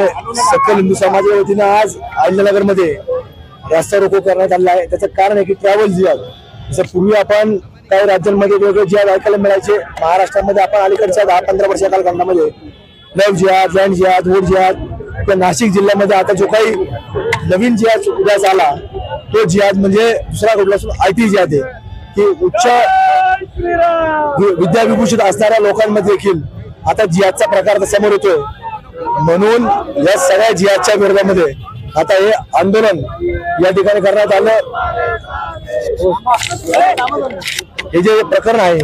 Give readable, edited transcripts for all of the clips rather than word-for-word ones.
सकल हिंदू समाजाच्या वतीनं आज अहिल्यानगर मध्ये रस्ता रोको करण्यात आला आहे। त्याचं कारण आहे की ट्रॅव्हल जिहाद, जसं पूर्वी आपण काही राज्यांमध्ये वेगवेगळे जिहाद ऐकायला मिळायचे, महाराष्ट्रामध्ये आपण अलीकडच्या 10-15 वर्षा कालखंडामध्ये लव्ह जिहाद, लँड जिहाद, वोट जिहाद किंवा नाशिक जिल्ह्यामध्ये आता जो काही नवीन जिहाद उदयास आला तो जिहाद म्हणजे दुसरा कुठला आयटी जिहाद आहे की उच्च विद्याविभूषित असणाऱ्या लोकांमध्ये देखील आता जिहादचा प्रकार समोर येतोय। म्हणून या सगळ्या जिहादच्या विरोधामध्ये आता हे आंदोलन या ठिकाणी करण्यात आलं। हे जे प्रकरण आहे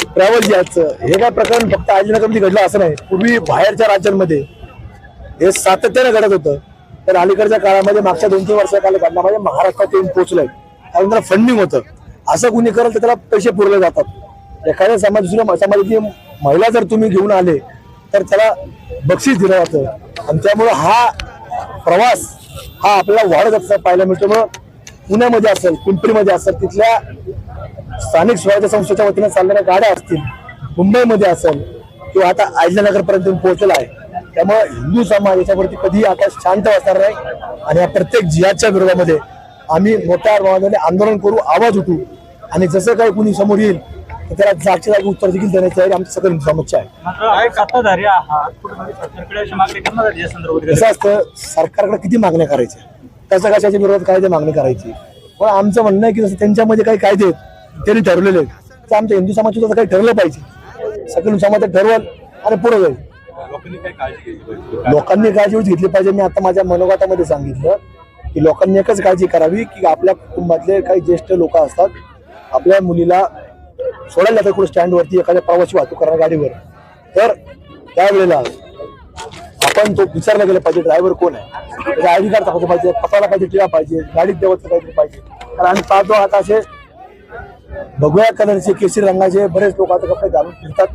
ट्रॅव्हल जिहादचं, हे काय प्रकरण फक्त अहिल्यानगरमध्ये घडलं असं नाही, पूर्वी बाहेरच्या राज्यांमध्ये हे सातत्याने घडत होतं। तर अलीकडच्या काळामध्ये मागच्या 2-3 वर्षाच्या कालखंडामध्ये महाराष्ट्रात येऊन पोहोचलंय, कारण त्याला फंडिंग होतं। असं कुणी करल तर त्याला पैसे पुरले जातात। एखाद्या दुसऱ्या समाजातली महिला जर तुम्ही घेऊन आले तर त्याला बक्षीस दिलं जातं, आणि त्यामुळे हा प्रवास हा आपल्याला वाढत असं पाहायला मिळतो। मग पुण्यामध्ये असेल, पिंपरीमध्ये असेल, तिथल्या स्थानिक स्वराज्य संस्थेच्या वतीने चालणाऱ्या गाड्या असतील, मुंबईमध्ये असेल किंवा आता अहिल्यानगर पर्यंत पोहोचला आहे। त्यामुळे हिंदू समाज याच्यावरती कधी आता शांत बसणार नाही, आणि या प्रत्येक जिहादच्या विरोधामध्ये आम्ही मोठ्या प्रमाणाने आंदोलन करू, आवाज उठू, आणि जसं काही कुणी समोर येईल तर त्याला जागच्या जागी उत्तर देखील देण्याची आहे आमची सगळी समस्या आहे। कसं असतं, सरकारकडे किती मागण्या करायच्या, कशा कशाच्या विरोधात कायदे मागणी करायची, पण आमचं म्हणणं आहे की जसं त्यांच्यामध्ये काही कायदे आहेत त्यांनी ठरवलेले आहेत, तर आमच्या हिंदू समाज सुद्धा काही ठरलं पाहिजे। सगळं समाज ठरवल आणि पुढे जाईल। लोकांनी काळजी घेतली पाहिजे। मी आता माझ्या मनोगतामध्ये सांगितलं की लोकांनी एकच काळजी करावी की आपल्या कुटुंबातले काही ज्येष्ठ लोक असतात, आपल्या मुलीला सोडायला जातात कुठे स्टँडवरती एखाद्या प्रवासी वाहतूक करणाऱ्या गाडीवर, तर त्यावेळेला आपण तो विचारला गेला पाहिजे ड्रायव्हर कोण आहे, त्याचा आयडी कार्ड दाखवलं पाहिजे, पत्राला काहीतरी टिळा पाहिजे, गाडीत देवाचं काहीतरी पाहिजे। कारण आम्ही पाहतो आता असे भगव्या कलरचे केशरी रंगाचे बरेच लोक आता कपडे घालून फिरतात,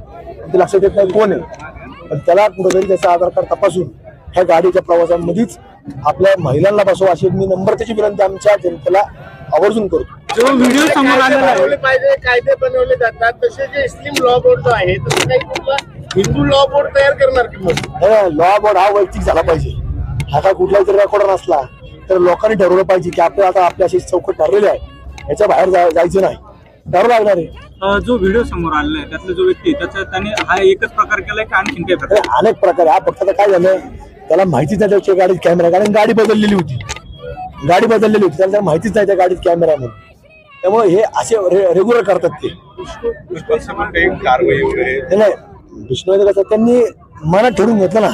ते लक्षात येत नाही कोण आहे, पण त्याला कुठेतरी त्याचा आधार कार्ड तपासून ह्या गाडीच्या प्रवासांमध्येच आपल्या महिलांना बसवा अशी मी नम्रतेची विनंती आमच्या जनतेला आवर्जून करतो। जो व्हिडिओ समोर आलेला आहे, कायदे बनवले जातात तसे जे इस्लाम लॉ बोर्ड आहे तसं काही कुठला हिंदू लॉ बोर्ड तयार करणार की मग लॉ बोर्ड हा वैयक्तिक झाला पाहिजे। आता कुठलाही जर रेकॉर्ड नसला तर लोकांनी ठरवलं पाहिजे की आपल्या आता आपल्या अशी चौकट ठरलेली आहे, याच्या बाहेर जायचं नाही, ठरवं लागणार आहे। जो व्हिडिओ समोर आलेला आहे त्यातला जो व्यक्ती त्याने हा एकच प्रकार केलाय का आणखीन काही प्रकार? अनेक प्रकार हा फक्त काय झालं त्याला माहितीच नाही त्याच्या गाडीत कॅमेरा, कारण गाडी बदललेली होती त्याला माहितीच नाही त्या गाडीत कॅमेरा म्हणून, त्यामुळे हे असे रेग्युलर करतात ते। नाही विष्णू कसं त्यांनी मनात ठरवून घेतलं ना